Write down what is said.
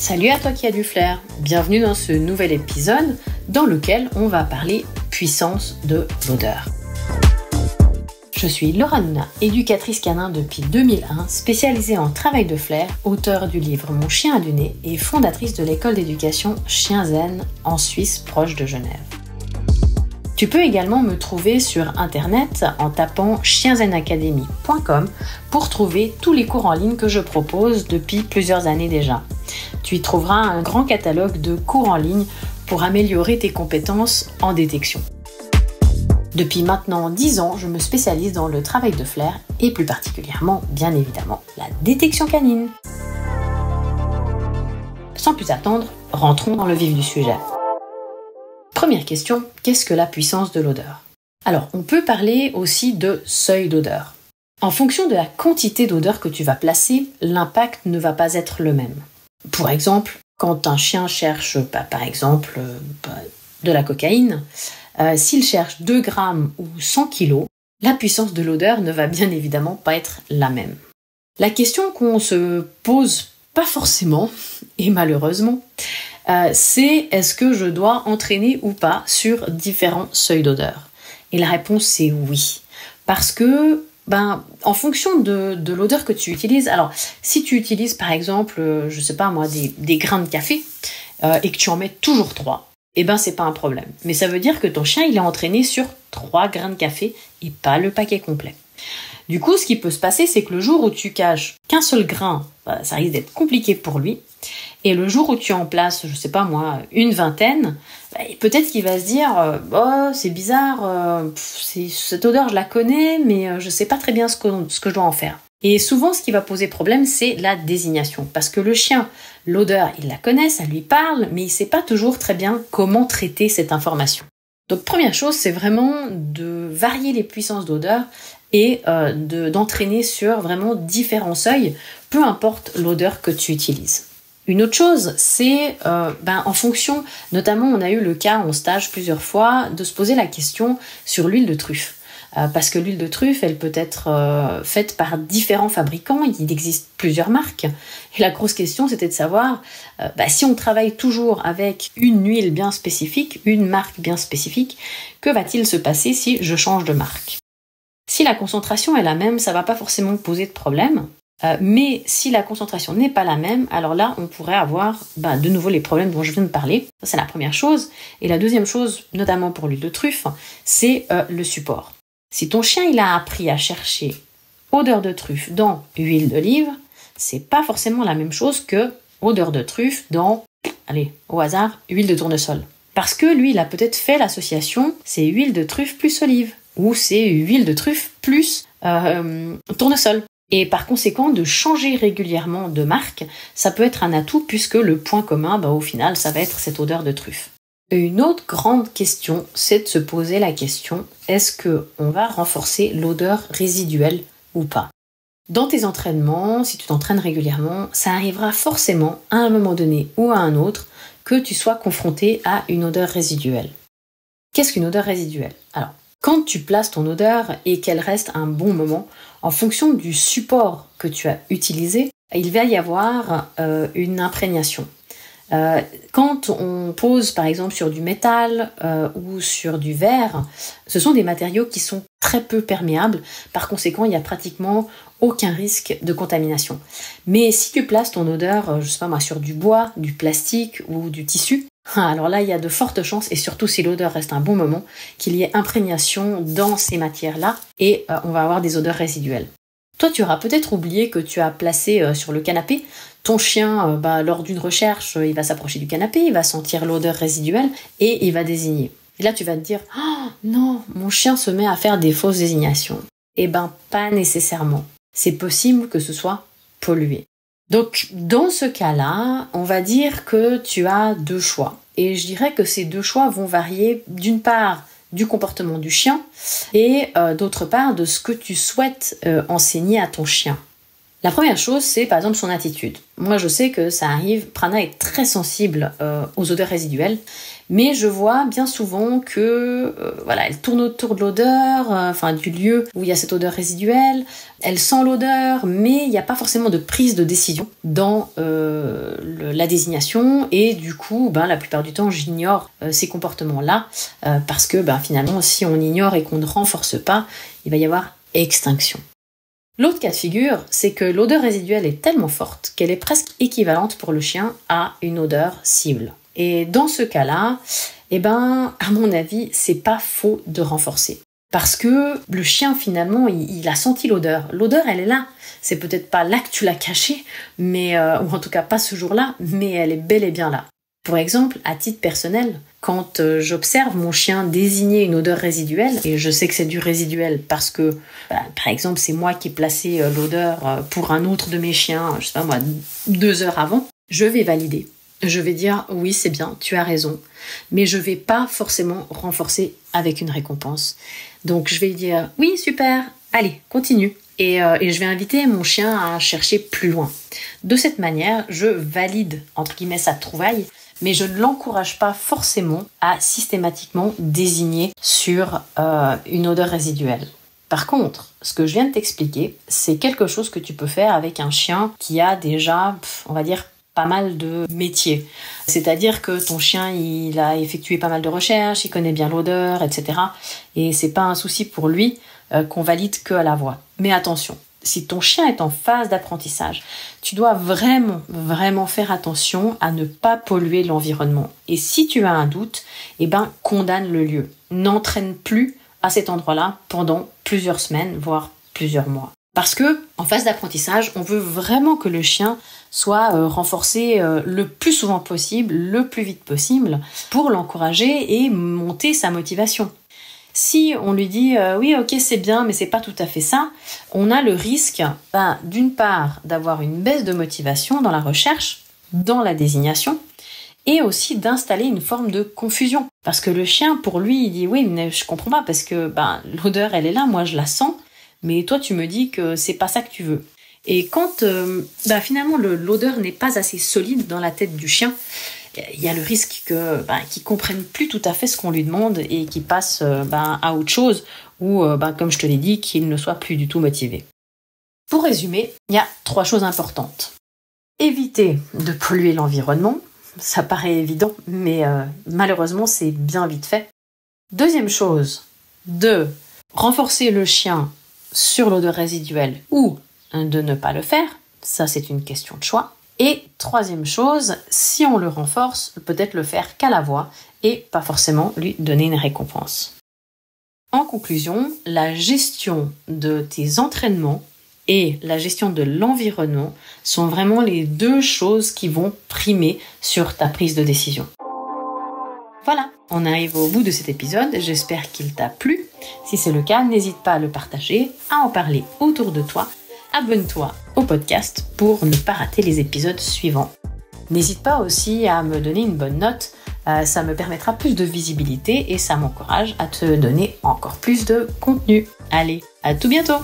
Salut à toi qui as du flair, bienvenue dans ce nouvel épisode dans lequel on va parler puissance de l'odeur. Je suis Laura Nuna, éducatrice canin depuis 2001, spécialisée en travail de flair, auteure du livre Mon chien a du nez et fondatrice de l'école d'éducation Chien Zen en Suisse proche de Genève. Tu peux également me trouver sur internet en tapant chienzenacademy.com pour trouver tous les cours en ligne que je propose depuis plusieurs années déjà. Tu y trouveras un grand catalogue de cours en ligne pour améliorer tes compétences en détection. Depuis maintenant 10 ans, je me spécialise dans le travail de flair et plus particulièrement, bien évidemment, la détection canine. Sans plus attendre, rentrons dans le vif du sujet. Première question, qu'est-ce que la puissance de l'odeur ? Alors, on peut parler aussi de seuil d'odeur. En fonction de la quantité d'odeur que tu vas placer, l'impact ne va pas être le même. Pour exemple, quand un chien cherche, par exemple, de la cocaïne, s'il cherche 2 grammes ou 100 kilos, la puissance de l'odeur ne va bien évidemment pas être la même. La question qu'on se pose pas forcément, et malheureusement, c'est est-ce que je dois entraîner ou pas sur différents seuils d'odeur ? Et la réponse c'est oui. Parce que, en fonction de l'odeur que tu utilises, alors si tu utilises par exemple, je sais pas moi, des grains de café et que tu en mets toujours 3, c'est pas un problème. Mais ça veut dire que ton chien il est entraîné sur 3 grains de café et pas le paquet complet. Du coup, ce qui peut se passer, c'est que le jour où tu caches qu'un seul grain, ça risque d'être compliqué pour lui. Et le jour où tu en places, je sais pas moi, une vingtaine, peut-être qu'il va se dire « c'est bizarre, cette odeur je la connais, mais je sais pas très bien ce que je dois en faire ». Et souvent, ce qui va poser problème, c'est la désignation. Parce que le chien, l'odeur, il la connaît, ça lui parle, mais il sait pas toujours très bien comment traiter cette information. Donc première chose, c'est vraiment de varier les puissances d'odeur et d'entraîner sur vraiment différents seuils, peu importe l'odeur que tu utilises. Une autre chose, c'est en fonction, notamment on a eu le cas en stage plusieurs fois, de se poser la question sur l'huile de truffe. Parce que l'huile de truffe, elle peut être faite par différents fabricants, il existe plusieurs marques. Et la grosse question, c'était de savoir si on travaille toujours avec une huile bien spécifique, une marque bien spécifique, que va-t-il se passer si je change de marque ? Si la concentration est la même, ça ne va pas forcément poser de problème. Mais si la concentration n'est pas la même, alors là, on pourrait avoir de nouveau les problèmes dont je viens de parler. Ça, c'est la première chose. Et la deuxième chose, notamment pour l'huile de truffe, c'est le support. Si ton chien il a appris à chercher odeur de truffe dans huile d'olive, c'est pas forcément la même chose que odeur de truffe dans, au hasard, huile de tournesol. Parce que lui, il a peut-être fait l'association, c'est huile de truffe plus olive, ou c'est huile de truffe plus tournesol. Et par conséquent, de changer régulièrement de marque, ça peut être un atout puisque le point commun, au final, ça va être cette odeur de truffe. Une autre grande question, c'est de se poser la question, est-ce qu'on va renforcer l'odeur résiduelle ou pas ? Dans tes entraînements, si tu t'entraînes régulièrement, ça arrivera forcément à un moment donné ou à un autre que tu sois confronté à une odeur résiduelle. Qu'est-ce qu'une odeur résiduelle ? Alors, quand tu places ton odeur et qu'elle reste un bon moment, en fonction du support que tu as utilisé, il va y avoir une imprégnation. Quand on pose par exemple sur du métal ou sur du verre, ce sont des matériaux qui sont très peu perméables, par conséquent il n'y a pratiquement aucun risque de contamination. Mais si tu places ton odeur, sur du bois, du plastique ou du tissu, alors là il y a de fortes chances, et surtout si l'odeur reste un bon moment, qu'il y ait imprégnation dans ces matières-là et on va avoir des odeurs résiduelles. Toi, tu auras peut-être oublié que tu as placé sur le canapé. Ton chien, lors d'une recherche, il va s'approcher du canapé, il va sentir l'odeur résiduelle et il va désigner. Et là, tu vas te dire « Oh non, mon chien se met à faire des fausses désignations. » Pas nécessairement. C'est possible que ce soit pollué. Donc, dans ce cas-là, on va dire que tu as 2 choix. Et je dirais que ces 2 choix vont varier d'une part du comportement du chien et d'autre part de ce que tu souhaites enseigner à ton chien. La première chose, c'est par exemple son attitude. Moi, je sais que ça arrive, Prana est très sensible aux odeurs résiduelles, mais je vois bien souvent que elle tourne autour de l'odeur, du lieu où il y a cette odeur résiduelle, elle sent l'odeur, mais il n'y a pas forcément de prise de décision dans la désignation, et du coup, la plupart du temps, j'ignore ces comportements-là, parce que finalement, si on ignore et qu'on ne renforce pas, il va y avoir extinction. L'autre cas de figure, c'est que l'odeur résiduelle est tellement forte qu'elle est presque équivalente pour le chien à une odeur cible. Et dans ce cas-là, à mon avis, c'est pas faux de renforcer. Parce que le chien, finalement, il a senti l'odeur. L'odeur, elle est là. C'est peut-être pas là que tu l'as cachée, mais, ou en tout cas pas ce jour-là, mais elle est bel et bien là. Pour exemple, à titre personnel, quand j'observe mon chien désigner une odeur résiduelle, et je sais que c'est du résiduel parce que, par exemple, c'est moi qui ai placé l'odeur pour un autre de mes chiens, 2 heures avant, je vais valider. Je vais dire, oui, c'est bien, tu as raison, mais je vais pas forcément renforcer avec une récompense. Donc je vais dire, oui, super, allez, continue. Et je vais inviter mon chien à chercher plus loin. De cette manière, je valide, entre guillemets, sa trouvaille, mais je ne l'encourage pas forcément à systématiquement désigner sur une odeur résiduelle. Par contre, ce que je viens de t'expliquer, c'est quelque chose que tu peux faire avec un chien qui a déjà, on va dire, pas mal de métiers. C'est-à-dire que ton chien, il a effectué pas mal de recherches, il connaît bien l'odeur, etc. Et c'est pas un souci pour lui qu'on valide que à la voix. Mais attention, si ton chien est en phase d'apprentissage, tu dois vraiment, vraiment faire attention à ne pas polluer l'environnement. Et si tu as un doute, condamne le lieu. N'entraîne plus à cet endroit-là pendant plusieurs semaines, voire plusieurs mois. Parce que, en phase d'apprentissage, on veut vraiment que le chien soit renforcé le plus souvent possible, le plus vite possible, pour l'encourager et monter sa motivation. Si on lui dit oui, ok, c'est bien, mais c'est pas tout à fait ça, on a le risque, d'une part, d'avoir une baisse de motivation dans la recherche, dans la désignation, et aussi d'installer une forme de confusion. Parce que le chien, pour lui, il dit oui, mais je comprends pas, parce que l'odeur, elle est là, moi je la sens, mais toi tu me dis que c'est pas ça que tu veux. Et quand finalement l'odeur n'est pas assez solide dans la tête du chien, il y a le risque qu'il comprenne plus tout à fait ce qu'on lui demande et qu'il passe à autre chose ou, comme je te l'ai dit, qu'il ne soit plus du tout motivé. Pour résumer, il y a 3 choses importantes. Éviter de polluer l'environnement, ça paraît évident, mais malheureusement c'est bien vite fait. Deuxième chose, de renforcer le chien sur l'odeur résiduelle ou de ne pas le faire, ça c'est une question de choix. Et troisième chose, si on le renforce, peut-être le faire qu'à la voix et pas forcément lui donner une récompense. En conclusion, la gestion de tes entraînements et la gestion de l'environnement sont vraiment les 2 choses qui vont primer sur ta prise de décision. Voilà, on arrive au bout de cet épisode, j'espère qu'il t'a plu. Si c'est le cas, n'hésite pas à le partager, à en parler autour de toi. Abonne-toi au podcast pour ne pas rater les épisodes suivants. N'hésite pas aussi à me donner une bonne note, ça me permettra plus de visibilité et ça m'encourage à te donner encore plus de contenu. Allez, à tout bientôt!